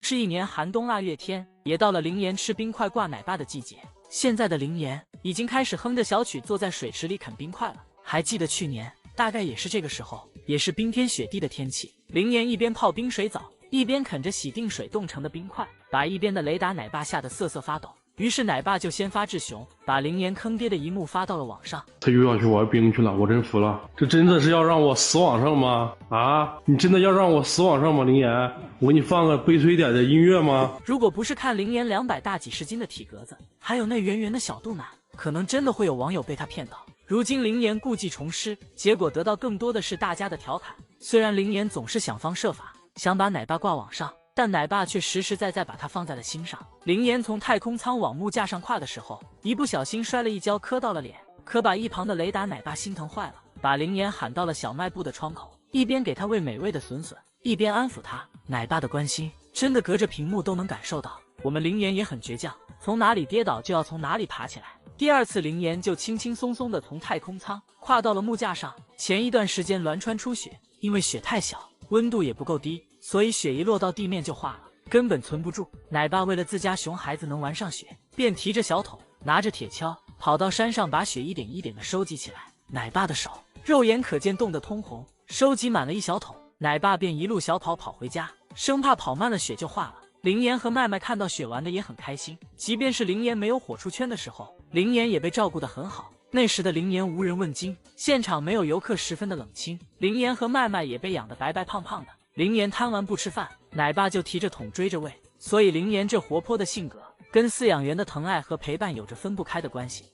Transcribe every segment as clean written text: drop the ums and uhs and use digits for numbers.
是一年寒冬腊月天，也到了灵岩吃冰块挂奶爸的季节。现在的灵岩已经开始哼着小曲坐在水池里啃冰块了。还记得去年大概也是这个时候，也是冰天雪地的天气，灵岩一边泡冰水澡，一边啃着洗定水冻成的冰块，把一边的雷达奶爸吓得瑟瑟发抖。于是奶爸就先发制雄，把灵岩坑爹的一幕发到了网上。他又要去玩冰去了，我真服了。这真的是要让我死网上吗？啊，你真的要让我死网上吗？灵岩，我给你放个悲催点的音乐吗？如果不是看灵岩200大几十斤的体格子，还有那圆圆的小肚腩，可能真的会有网友被他骗到。如今灵岩故技重施，结果得到更多的是大家的调侃。虽然灵岩总是想方设法想把奶爸挂网上，但奶爸却实实在在把他放在了心上。灵岩从太空舱往木架上跨的时候，一不小心摔了一跤，磕到了脸，可把一旁的雷达奶爸心疼坏了，把灵岩喊到了小卖部的窗口，一边给他喂美味的笋笋，一边安抚他。奶爸的关心真的隔着屏幕都能感受到。我们灵岩也很倔强，从哪里跌倒就要从哪里爬起来。第二次灵岩就轻轻松松的从太空舱跨到了木架上。前一段时间栾川出血，因为雪太小，温度也不够低，所以雪一落到地面就化了，根本存不住。奶爸为了自家熊孩子能玩上雪，便提着小桶，拿着铁锹，跑到山上把雪一点一点的收集起来。奶爸的手肉眼可见冻得通红，收集满了一小桶，奶爸便一路小跑回家，生怕跑慢了雪就化了。灵岩和麦麦看到雪玩的也很开心，即便是灵岩没有火出圈的时候，灵岩也被照顾得很好。那时的灵岩无人问津，现场没有游客，十分的冷清。灵岩和麦麦也被养得白白胖胖的。灵岩贪玩不吃饭，奶爸就提着桶追着喂，所以灵岩这活泼的性格跟饲养员的疼爱和陪伴有着分不开的关系。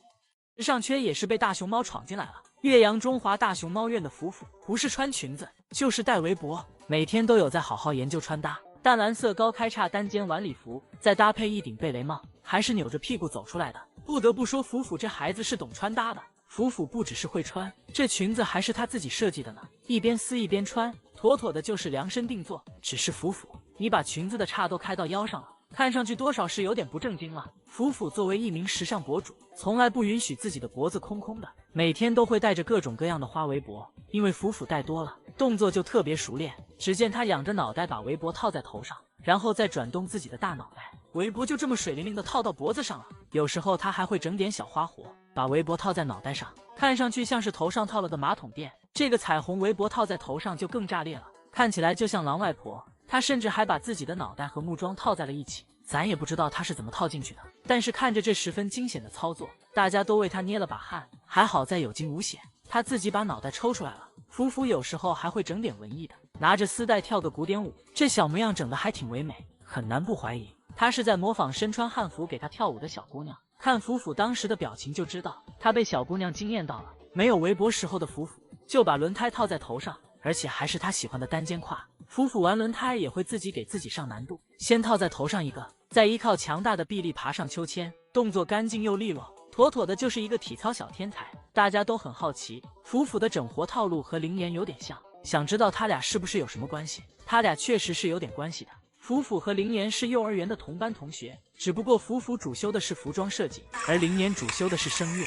时尚圈也是被大熊猫闯进来了。岳阳中华大熊猫院的福福不是穿裙子就是戴围脖，每天都有在好好研究穿搭。淡蓝色高开叉单肩晚礼服，再搭配一顶贝雷帽，还是扭着屁股走出来的。不得不说，福福这孩子是懂穿搭的。福福不只是会穿，这裙子还是他自己设计的呢，一边撕一边穿，妥妥的就是量身定做。只是福福，你把裙子的叉都开到腰上了，看上去多少是有点不正经了。福福作为一名时尚博主，从来不允许自己的脖子空空的，每天都会带着各种各样的花围脖，因为福福戴多了，动作就特别熟练。只见他仰着脑袋把围脖套在头上，然后再转动自己的大脑袋，围脖就这么水灵灵的套到脖子上了。有时候他还会整点小花活，把围脖套在脑袋上，看上去像是头上套了个马桶垫。这个彩虹围脖套在头上就更炸裂了，看起来就像狼外婆。他甚至还把自己的脑袋和木桩套在了一起，咱也不知道他是怎么套进去的。但是看着这十分惊险的操作，大家都为他捏了把汗。还好在有惊无险，他自己把脑袋抽出来了。福福有时候还会整点文艺的，拿着丝带跳个古典舞，这小模样整得还挺唯美，很难不怀疑他是在模仿身穿汉服给他跳舞的小姑娘。看福福当时的表情就知道他被小姑娘惊艳到了。没有围脖时候的福福就把轮胎套在头上，而且还是他喜欢的单肩胯。福福玩轮胎也会自己给自己上难度，先套在头上一个，再依靠强大的臂力爬上秋千，动作干净又利落，妥妥的就是一个体操小天才。大家都很好奇，福福的整活套路和灵岩有点像，想知道他俩是不是有什么关系。他俩确实是有点关系的。福福和灵岩是幼儿园的同班同学，只不过福福主修的是服装设计，而灵岩主修的是声乐。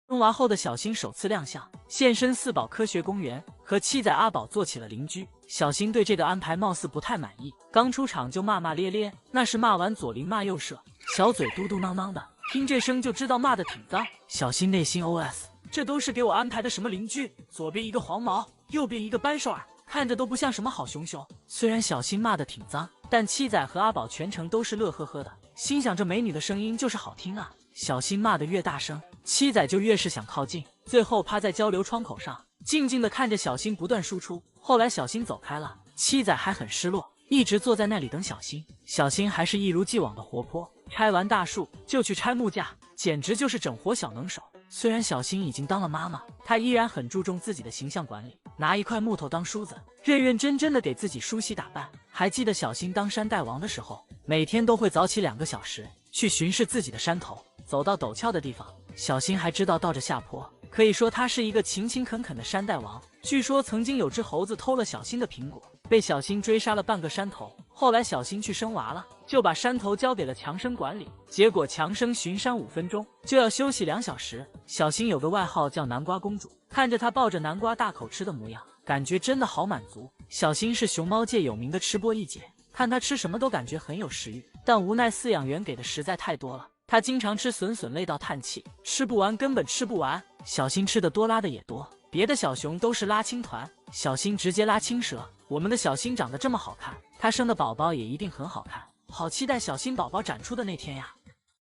生娃后的小新首次亮相，现身四宝科学公园，和七仔阿宝做起了邻居。小新对这个安排貌似不太满意，刚出场就骂骂咧咧，那是骂完左邻骂右舍，小嘴嘟嘟囔囔的，听这声就知道骂的挺脏。小新内心 OS： 这都是给我安排的什么邻居？左边一个黄毛，右边一个扳手耳，看着都不像什么好熊熊。虽然小新骂的挺脏，但七仔和阿宝全程都是乐呵呵的，心想这美女的声音就是好听啊。小新骂得越大声，七仔就越是想靠近，最后趴在交流窗口上，静静地看着小新不断输出。后来小新走开了，七仔还很失落，一直坐在那里等小新。小新还是一如既往的活泼，拆完大树就去拆木架，简直就是整活小能手。虽然小新已经当了妈妈，她依然很注重自己的形象管理，拿一块木头当梳子，认认真真的给自己梳洗打扮。还记得小新当山大王的时候，每天都会早起2个小时去巡视自己的山头，走到陡峭的地方，小新还知道倒着下坡，可以说他是一个勤勤恳恳的山大王。据说曾经有只猴子偷了小新的苹果，被小新追杀了半个山头。后来小新去生娃了，就把山头交给了强生管理，结果强生巡山5分钟就要休息2小时。小新有个外号叫南瓜公主，看着她抱着南瓜大口吃的模样，感觉真的好满足。小新是熊猫界有名的吃播一姐，看他吃什么都感觉很有食欲，但无奈饲养员给的实在太多了，他经常吃笋笋累到叹气，吃不完根本吃不完。小新吃的多，拉的也多，别的小熊都是拉青团，小新直接拉青蛇。我们的小新长得这么好看，他生的宝宝也一定很好看，好期待小新宝宝展出的那天呀！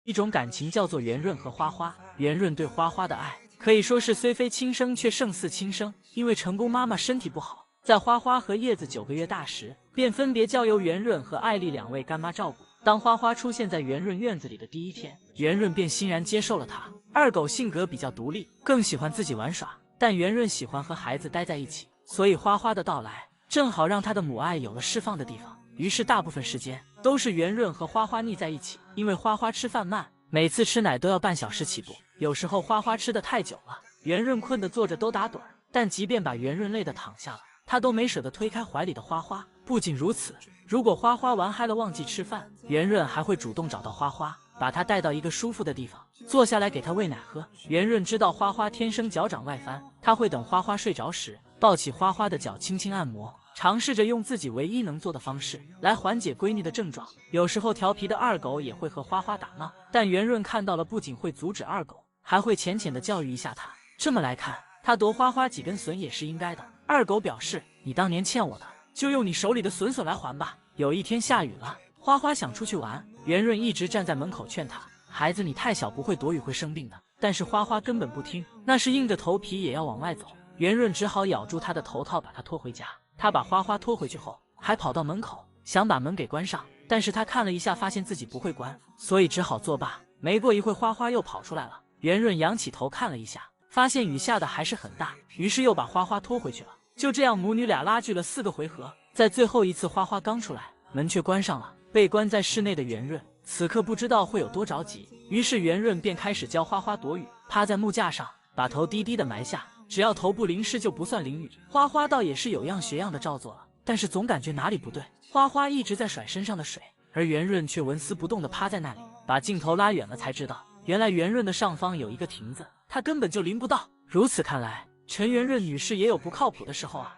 一种感情叫做圆润和花花，圆润对花花的爱可以说是虽非亲生却胜似亲生，因为成功妈妈身体不好，在花花和叶子9个月大时，便分别交由圆润和艾丽2位干妈照顾。当花花出现在圆润院子里的第一天，圆润便欣然接受了她。二狗性格比较独立，更喜欢自己玩耍，但圆润喜欢和孩子待在一起，所以花花的到来正好让他的母爱有了释放的地方。于是大部分时间都是圆润和花花腻在一起，因为花花吃饭慢，每次吃奶都要半小时起步，有时候花花吃得太久了，圆润困得坐着都打盹，但即便把圆润累得躺下了，他都没舍得推开怀里的花花。不仅如此，如果花花玩嗨了忘记吃饭，圆润还会主动找到花花，把她带到一个舒服的地方，坐下来给她喂奶喝。圆润知道花花天生脚掌外翻，他会等花花睡着时，抱起花花的脚轻轻按摩，尝试着用自己唯一能做的方式来缓解闺女的症状。有时候调皮的二狗也会和花花打闹，但圆润看到了不仅会阻止二狗，还会浅浅的教育一下他。这么来看，他夺花花几根笋也是应该的。二狗表示，你当年欠我的，就用你手里的笋笋来还吧。有一天下雨了，花花想出去玩，圆润一直站在门口劝他，孩子你太小，不会躲雨会生病的。但是花花根本不听，那是硬着头皮也要往外走。圆润只好咬住他的头套，把他拖回家。他把花花拖回去后，还跑到门口想把门给关上，但是他看了一下，发现自己不会关，所以只好作罢。没过一会，花花又跑出来了，圆润仰起头看了一下，发现雨下的还是很大，于是又把花花拖回去了。就这样，母女俩拉锯了4个回合，在最后一次花花刚出来，门却关上了。被关在室内的圆润此刻不知道会有多着急，于是圆润便开始教花花躲雨，趴在木架上，把头低低的埋下，只要头部淋湿就不算淋雨。花花倒也是有样学样的照做了，但是总感觉哪里不对。花花一直在甩身上的水，而圆润却纹丝不动地趴在那里。把镜头拉远了才知道，原来圆润的上方有一个亭子，他根本就淋不到。如此看来，陈圆润女士也有不靠谱的时候啊。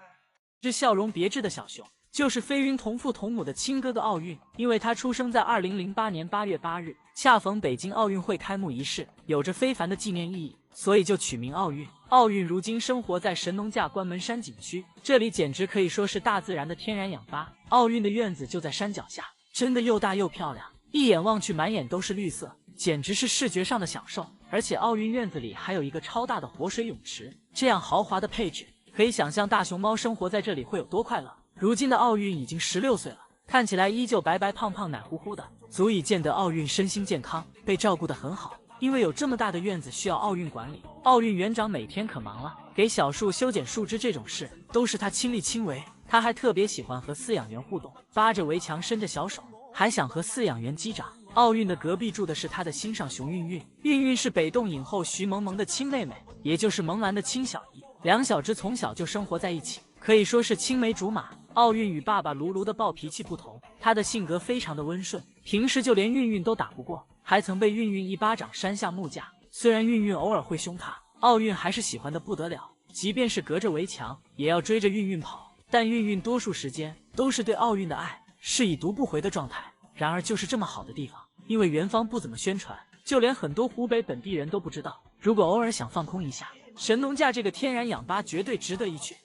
这笑容别致的小熊就是飞云同父同母的亲哥哥奥运，因为他出生在2008年8月8日，恰逢北京奥运会开幕仪式，有着非凡的纪念意义，所以就取名奥运。奥运如今生活在神农架关门山景区，这里简直可以说是大自然的天然氧吧。奥运的院子就在山脚下，真的又大又漂亮，一眼望去满眼都是绿色，简直是视觉上的享受。而且奥运院子里还有一个超大的活水泳池，这样豪华的配置，可以想象大熊猫生活在这里会有多快乐。如今的奥运已经16岁了，看起来依旧白白胖胖奶乎乎的，足以见得奥运身心健康，被照顾得很好。因为有这么大的院子需要奥运管理，奥运园长每天可忙了，给小树修剪树枝这种事都是他亲力亲为。他还特别喜欢和饲养员互动，扒着围墙伸着小手，还想和饲养员击掌。奥运的隔壁住的是他的心上熊运运，运运是北洞影后徐萌萌的亲妹妹，也就是萌兰的亲小姨，两小只从小就生活在一起，可以说是青梅竹马。奥运与爸爸卢卢的暴脾气不同，他的性格非常的温顺，平时就连运运都打不过，还曾被运运一巴掌扇下木架。虽然运运偶尔会凶他，奥运还是喜欢的不得了，即便是隔着围墙也要追着运运跑。但运运多数时间都是对奥运的爱是已读不回的状态。然而就是这么好的地方，因为园方不怎么宣传，就连很多湖北本地人都不知道。如果偶尔想放空一下，神农架这个天然氧吧绝对值得一去。